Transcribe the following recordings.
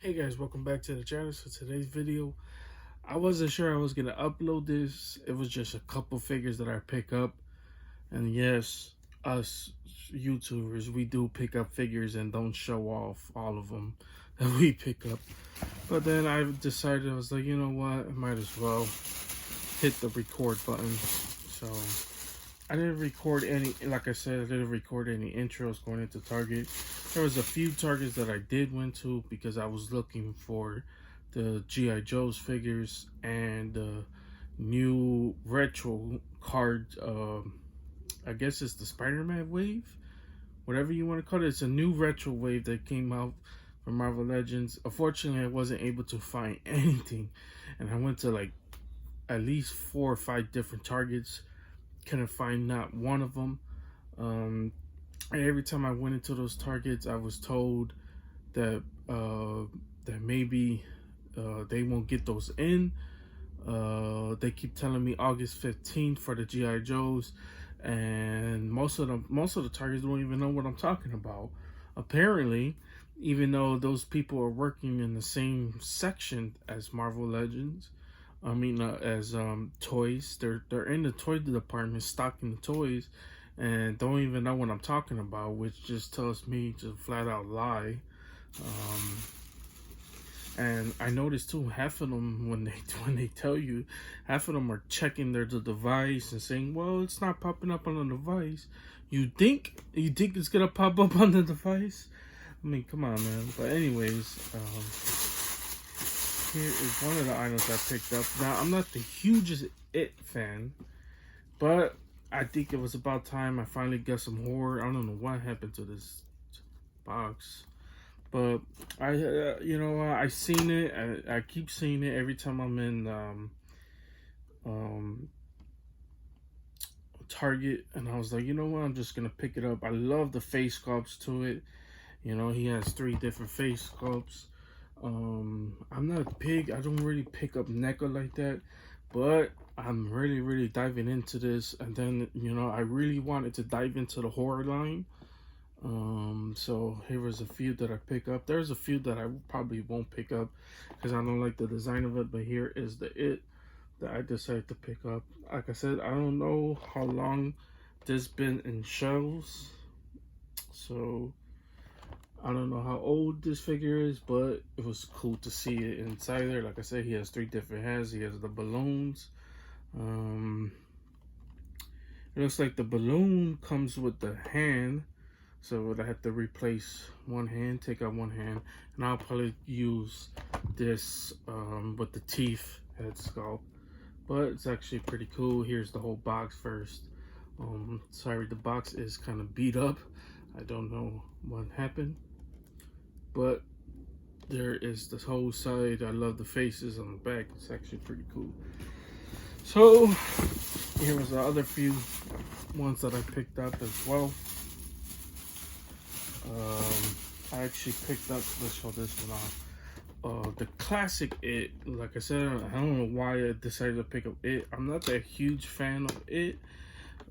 Hey guys, welcome back to the channel. So today's video, I wasn't sure I was gonna upload this. It was just a couple figures that I pick up, and yes, us YouTubers, we do pick up figures and don't show off all of them that we pick up. But then I decided, I was like, you know what, I might as well hit the record button. So I didn't record any, like I said, I didn't record any intros going into Target. There was a few Targets that I did went to because I was looking for the G.I. Joe's figures and the new retro card. I guess it's the Spider-Man wave, whatever you want to call it. It's a new retro wave that came out from Marvel Legends. Unfortunately, I wasn't able to find anything, and I went to like at least 4 or 5 different Targets. Couldn't find not one of them. And every time I went into those Targets, I was told that that maybe they won't get those in. They keep telling me August 15th for the G.I. Joes, and most of the Targets don't even know what I'm talking about. Apparently, even though those people are working in the same section as Marvel Legends, as toys. They're in the toy department stocking the toys, and don't even know what I'm talking about, which just tells me to flat out lie. And I noticed too, half of them when they tell you, half of them are checking the device and saying, "Well, it's not popping up on the device." You think it's gonna pop up on the device? I mean, come on, man. But anyways, here is one of the items I picked up. Now, I'm not the hugest It fan, but I think it was about time I finally got some horror. I don't know what happened to this box, but I seen it. I keep seeing it every time I'm in Target, and I was like, you know what? I'm just gonna pick it up. I love the face sculpts to it. You know, he has 3 different face sculpts. I'm not big. I don't really pick up NECA like that, but I'm really diving into this. And then I really wanted to dive into the horror line. So here was a few that I pick up. There's a few that I probably won't pick up because I don't like the design of it. But here is the It that I decided to pick up. Like I said, I don't know how long this been in shelves, so I don't know how old this figure is, but it was cool to see it inside there. Like I said, he has 3 different hands. He has the balloons. It looks like the balloon comes with the hand, so I have to replace one hand, take out one hand, and I'll probably use this with the teeth head sculpt. But it's actually pretty cool. Here's the whole box first. Sorry, the box is kind of beat up. I don't know what happened, but there is this whole side. I love the faces on the back. It's actually pretty cool. So here was the other few ones that I picked up as well. I actually picked up, let's show this one off, the classic It. Like I said, I don't know why I decided to pick up It. I'm not that huge fan of It.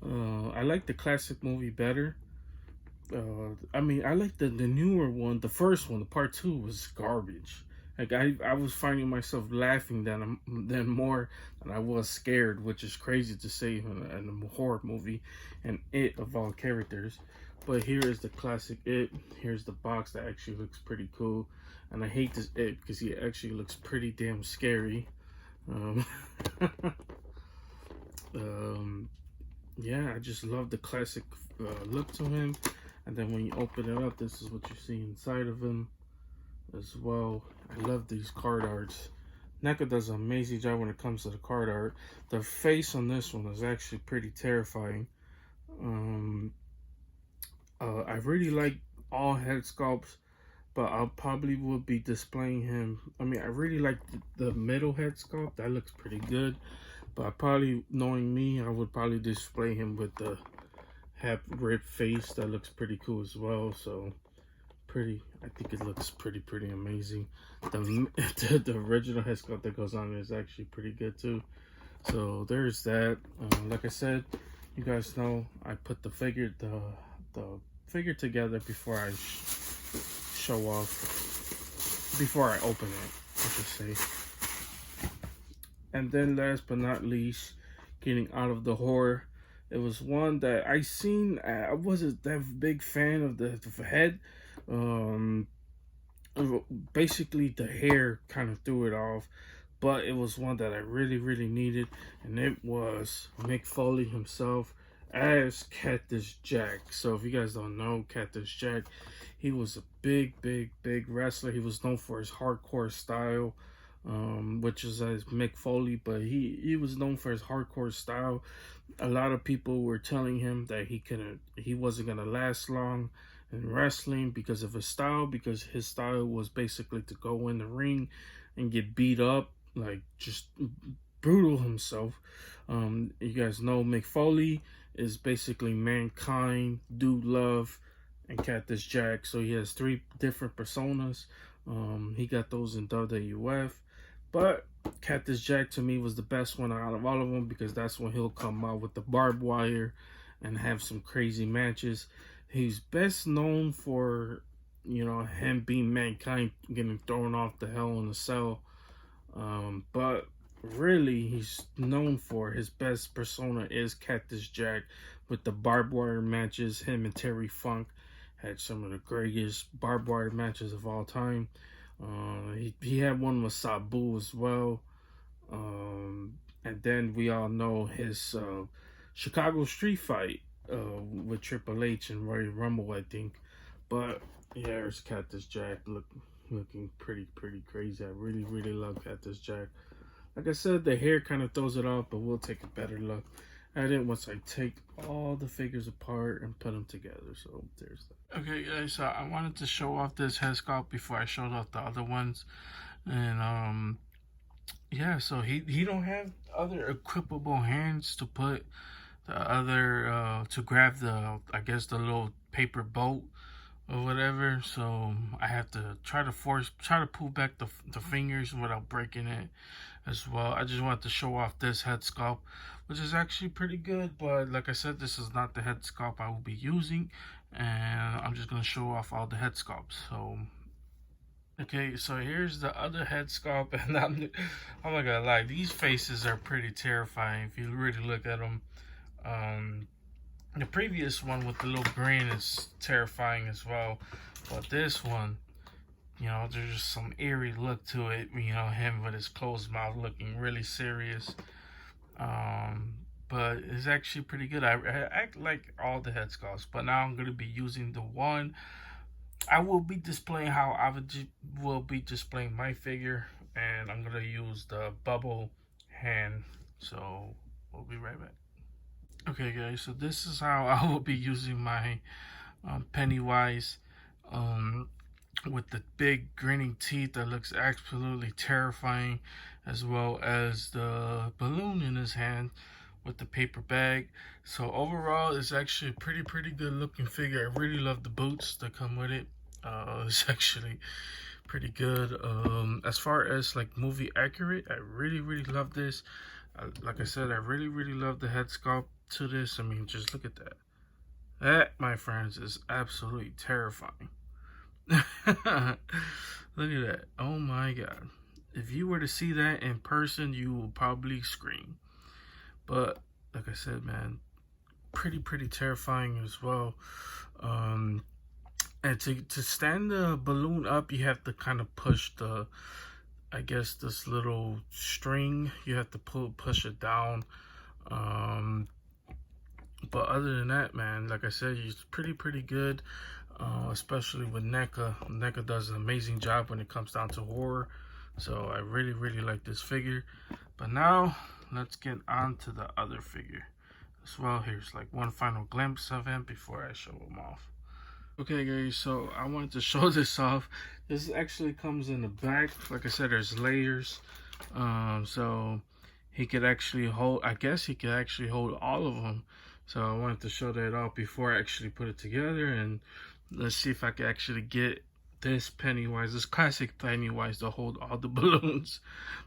I like the classic movie better. I like the newer one. The first one, the part 2, was garbage. Like I was finding myself laughing then more than I was scared, which is crazy to say in a horror movie, and It of all characters. But here is the classic It. Here's the box that actually looks pretty cool, and I hate this It because he actually looks pretty damn scary. Yeah, I just love the classic look to him. And then when you open it up, this is what you see inside of him as well. I love these card arts. NECA does an amazing job when it comes to the card art. The face on this one is actually pretty terrifying. I really like all head sculpts, but I probably would be displaying him. I really like the middle head sculpt. That looks pretty good. But knowing me, I would probably display him with the half ripped face. That looks pretty cool as well. So I think it looks pretty amazing. The original head sculpt that goes on is actually pretty good too. So there's that. Like I said, you guys know I put the figure together before I show off before I open it, I should say. And then last but not least, getting out of the horror, it was one that I seen. I wasn't that big fan of the head. Um, Basically the hair kind of threw it off, but it was one that I really needed, and it was Mick Foley himself as Catcus Jack. So if you guys don't know Catcus Jack, he was a big wrestler. He was known for his hardcore style, which is as Mick Foley, but he was known for his hardcore style. A lot of people were telling him that he wasn't gonna last long in wrestling because of his style, because his style was basically to go in the ring and get beat up, like just brutal himself. You guys know Mick Foley is basically Mankind, Dude Love, and Catcus Jack. So he has 3 different personas. He got those in WWF, but Catcus Jack to me was the best one out of all of them, because that's when he'll come out with the barbed wire and have some crazy matches. He's best known for, him being Mankind, getting thrown off the Hell in a Cell. But really, he's known for his best persona is Catcus Jack with the barbed wire matches. Him and Terry Funk had some of the greatest barbed wire matches of all time. He had one with Sabu as well. And then we all know his Chicago street fight with Triple H and Royal Rumble, I think. But yeah, there's Catcus Jack looking pretty crazy. I really love Catcus Jack. Like I said, the hair kind of throws it off, but we'll take a better look at it once I take all the figures apart and put them together. So there's that. Okay guys, so I wanted to show off this head sculpt before I showed off the other ones. And yeah, so he don't have other equipable hands to put the other to grab the, I guess, the little paper boat or whatever. So I have to try to pull back the fingers without breaking it as well. I just wanted to show off this head sculpt, which is actually pretty good, but like I said, this is not the head sculpt I will be using, and I'm just gonna show off all the head sculpts. So okay, so here's the other head sculpt, and I'm not gonna lie, these faces are pretty terrifying if you really look at them. The previous one with the little grin is terrifying as well, but this one, there's just some eerie look to it. Him with his closed mouth looking really serious. But it's actually pretty good. I like all the head sculpts, but now I'm gonna be using the one. I will be displaying how I will be displaying my figure, and I'm gonna use the bubble hand. So we'll be right back. Okay guys, so this is how I will be using my Pennywise with the big grinning teeth that looks absolutely terrifying, as well as the balloon in his hand with the paper bag. So overall, it's actually a pretty good looking figure. I really love the boots that come with it. It's actually pretty good. As far as like movie accurate, I really love this. Like I said, I really love the head sculpt to this. I mean, just look at that. That, my friends, is absolutely terrifying. Look at that. Oh my god. If you were to see that in person, you will probably scream. But like I said, man, pretty terrifying as well. And to stand the balloon up, you have to kind of push the, I guess, this little string. You have to push it down. But other than that, man, like I said, he's pretty good. Especially with NECA. NECA does an amazing job when it comes down to horror. So I really like this figure. But now let's get on to the other figure as well. Here's like one final glimpse of him before I show him off. Okay guys, so I wanted to show this off. This actually comes in the back. Like I said, there's layers. So he could actually hold, I guess he could actually hold all of them. So I wanted to show that off before I actually put it together, and let's see if I can actually get this Pennywise, this classic Pennywise, to hold all the balloons.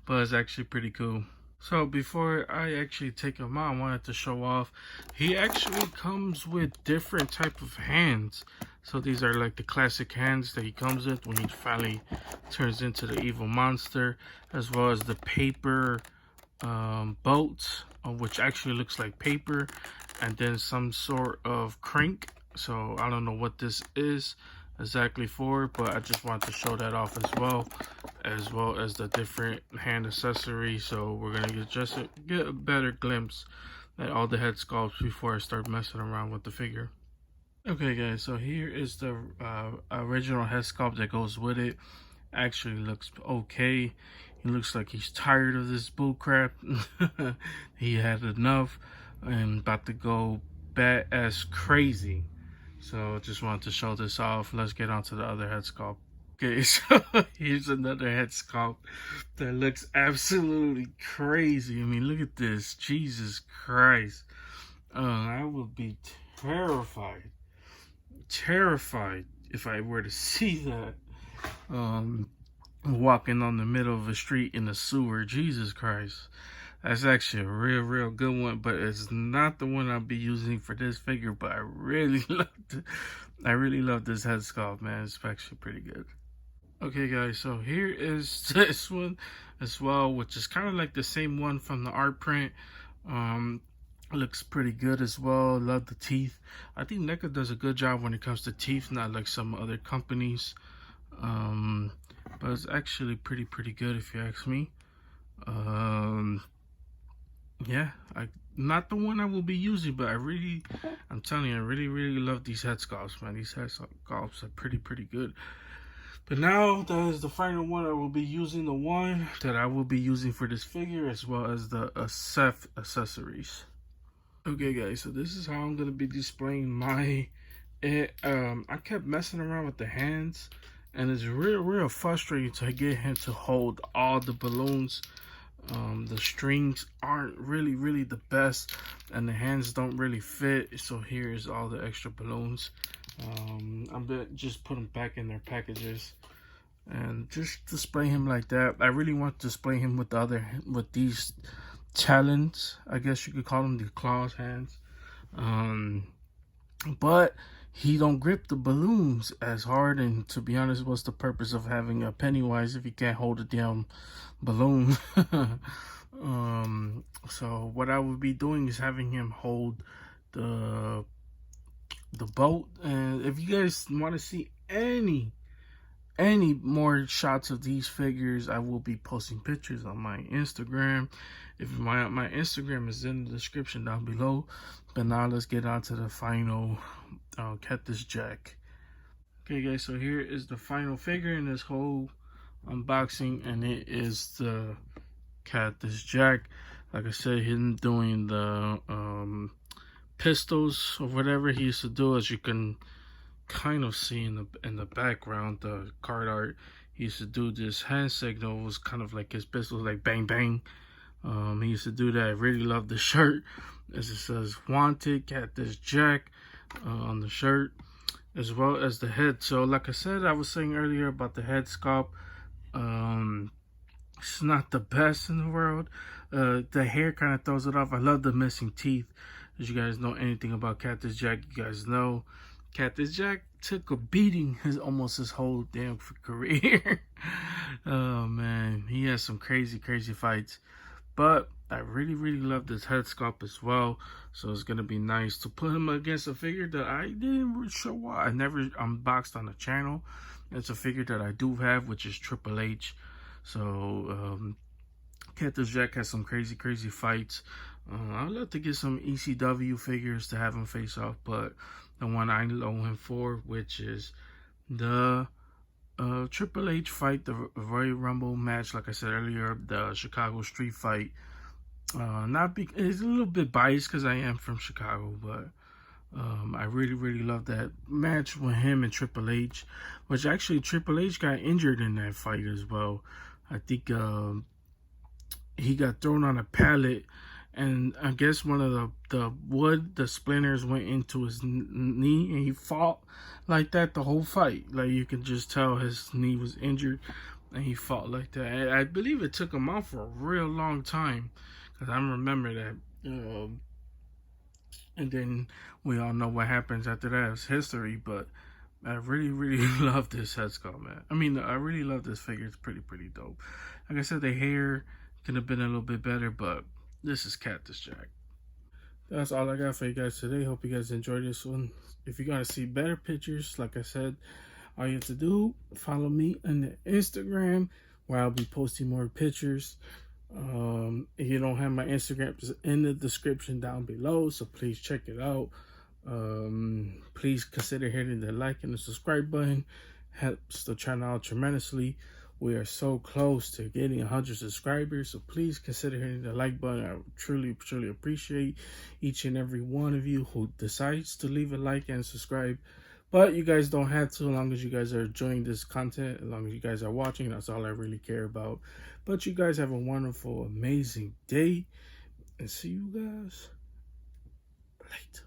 But it's actually pretty cool. So before I actually take him out, I wanted to show off, he actually comes with different type of hands. So these are like the classic hands that he comes with when he finally turns into the evil monster, as well as the paper boat, which actually looks like paper, and then some sort of crank. So I don't know what this is exactly for, but I just wanted to show that off as well as the different hand accessories. So we're gonna get a better glimpse at all the head sculpts before I start messing around with the figure. Okay guys, so here is the original head sculpt that goes with it. Actually looks okay. He looks like he's tired of this bullcrap. He had enough and about to go bat as crazy. So just wanted to show this off. Let's get on to the other head sculpt. Okay, so here's another head sculpt that looks absolutely crazy. I mean, look at this. Jesus Christ. I would be terrified if I were to see that. Walking on the middle of a street in a sewer. Jesus Christ. That's actually a real good one, but it's not the one I'll be using for this figure, but I really love this head sculpt, man. It's actually pretty good. Okay guys, so here is this one as well, which is kind of like the same one from the art print. Looks pretty good as well. Love the teeth. I think NECA does a good job when it comes to teeth, not like some other companies. But it's actually pretty good if you ask me. Yeah, not the one I will be using, but I'm telling you, I really love these head sculpts, man. These head sculpts are pretty good. But now that is the final one I will be using, the one that I will be using for this figure, as well as the Seth accessories. Okay guys, so this is how I'm gonna be displaying my I kept messing around with the hands, and it's real frustrating to get him to hold all the balloons. The strings aren't really the best, and the hands don't really fit. So here's all the extra balloons. I'm gonna just put them back in their packages and just display him like that. I really want to display him with these talons, I guess you could call them, the claws hands. But he don't grip the balloons as hard, and to be honest, what's the purpose of having a Pennywise if you can't hold a damn balloon? So what I would be doing is having him hold the boat. And if you guys want to see any more shots of these figures, I will be posting pictures on my Instagram. If my Instagram is in the description down below. But now let's get on to the final Catcus Jack. Okay guys, so here is the final figure in this whole unboxing, and it is the Catcus Jack. Like I said, him doing the pistols or whatever he used to do, as you can kind of see in the background, the card art. He used to do this hand signal. It was kind of like his pistols, like bang bang. He used to do that. I really love the shirt, as it says "Wanted Catcus Jack" on the shirt, as well as the head. So like I said, I was saying earlier about the head sculpt. It's not the best in the world. The hair kind of throws it off. I love the missing teeth. As you guys know anything about Catcus Jack, you guys know Catcus Jack took a beating almost his whole damn career. Oh man, he has some crazy fights. But I really love this head sculpt as well. So it's gonna be nice to put him against a figure that I didn't show what I never unboxed on the channel. It's a figure that I do have, which is Triple H. So Catcus Jack has some crazy fights. I'd love to get some ECW figures to have him face off, but the one I know him for, which is the Triple H fight, the Royal Rumble match, like I said earlier, the Chicago street fight. It's a little bit biased because I am from Chicago, but I really love that match with him and Triple H, which actually Triple H got injured in that fight as well. I think he got thrown on a pallet, and I guess one of the splinters went into his knee, and he fought like that the whole fight. Like, you can just tell his knee was injured, and he fought like that. And I believe it took him out for a real long time, because I remember that. And then we all know what happens after that. It's history, but I really, really love this head sculpt, man. I mean, I really love this figure. It's pretty dope. Like I said, the hair could have been a little bit better, but this is Cactus Jack. That's all I got for you guys today. Hope you guys enjoyed this one. If you gotta see better pictures, like I said, all you have to do, follow me on the Instagram where I'll be posting more pictures. If you don't have my Instagram, it's in the description down below, so please check it out. Please consider hitting the like and the subscribe button. Helps the channel out tremendously. We are so close to getting 100 subscribers, so please consider hitting the like button. I truly appreciate each and every one of you who decides to leave a like and subscribe. But you guys don't have to, as long as you guys are enjoying this content, as long as you guys are watching. That's all I really care about. But you guys have a wonderful, amazing day, and see you guys later.